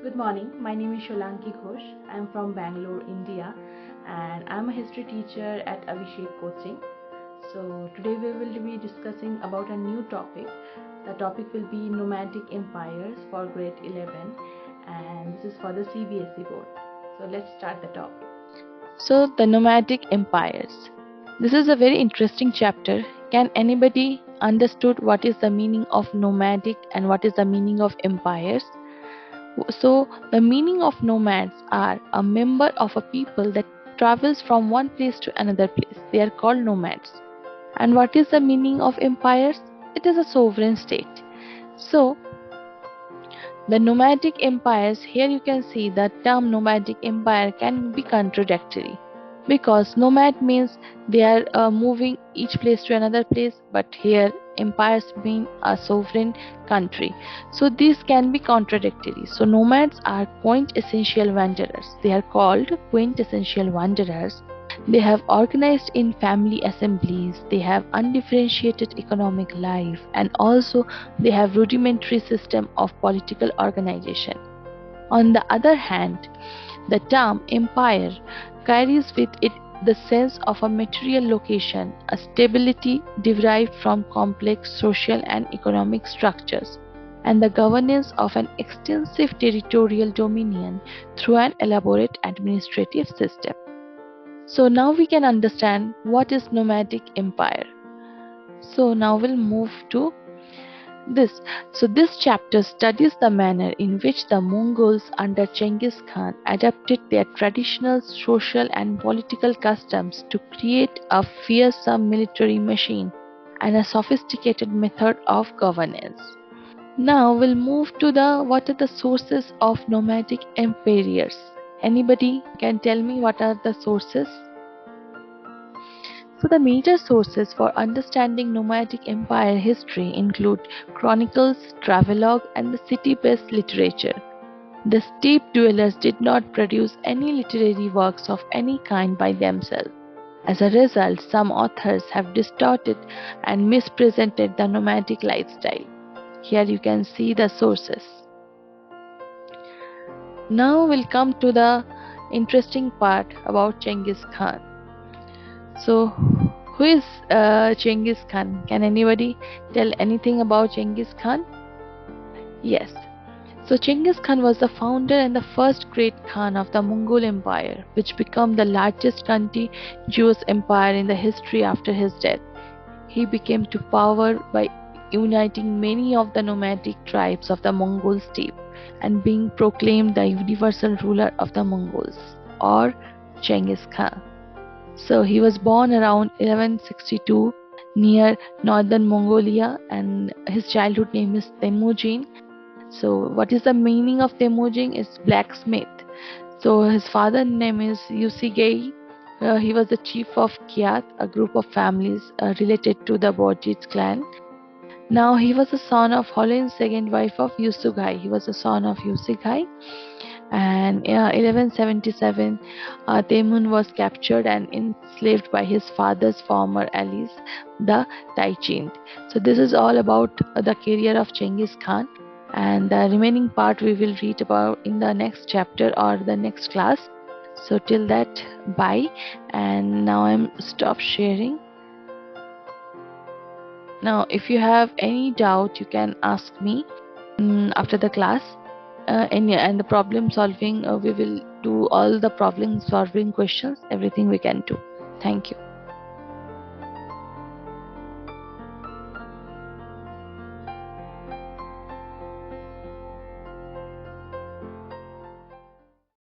Good morning. My name is Solanki. I am from Bangalore, India, and I am a history teacher at Abhishek coaching. So today we will be discussing about a new topic. The topic will be nomadic empires for grade 11, and this is for the CBSE board. So let's start the topic. So the nomadic empires. This is a very interesting chapter. Can anybody understood what is the meaning of nomadic and what is the meaning of empires? So the meaning of nomads are a member of a people that travels from one place to another place. They are called nomads. And what is the meaning of empires? It is a sovereign state. So the nomadic empires, here you can see the term nomadic empire can be contradictory, because nomad means they are moving each place to another place, but here empires mean a sovereign country. So these can be contradictory. So nomads are quintessential wanderers. They are called quintessential wanderers. They have organized in family assemblies, they have undifferentiated economic life, and also they have rudimentary system of political organization. On the other hand, the term empire carries with it the sense of a material location, a stability derived from complex social and economic structures, and the governance of an extensive territorial dominion through an elaborate administrative system. So now we can understand what is nomadic empire. So now we'll move to this. So this chapter studies the manner in which the Mongols under Genghis Khan adapted their traditional social and political customs to create a fearsome military machine and a sophisticated method of governance. Now we'll move to the what are the sources of nomadic empires. Anybody can tell me what are the sources? So the major sources for understanding nomadic empire history include chronicles, travelogue, and the city-based literature. The steppe dwellers did not produce any literary works of any kind by themselves. As a result, some authors have distorted and misrepresented the nomadic lifestyle. Here you can see the sources. Now we'll come to the interesting part about Genghis Khan. So, who is Genghis Khan? Can anybody tell anything about Genghis Khan? Yes. So, Genghis Khan was the founder and the first great Khan of the Mongol Empire, which became the largest contiguous empire in the history after his death. He became to power by uniting many of the nomadic tribes of the Mongol steppe and being proclaimed the universal ruler of the Mongols, or Genghis Khan. So he was born around 1162 near northern Mongolia, and his childhood name is Temujin. So what is the meaning of Temujin? Is blacksmith. So his father name is Usigei. He was the chief of Kiat, a group of families related to the Borjit clan. Now he was the son of Holin's second wife of Usugai. He was the son of Usugai, and in 1177 Temun was captured and enslaved by his father's former allies, the Taichind. So this is all about the career of Genghis Khan, and the remaining part we will read about in the next chapter or the next class. So till that, bye, and now I'm stop sharing. Now if you have any doubt you can ask me after the class. And the problem solving, we will do all the problem solving questions, everything we can do. Thank you.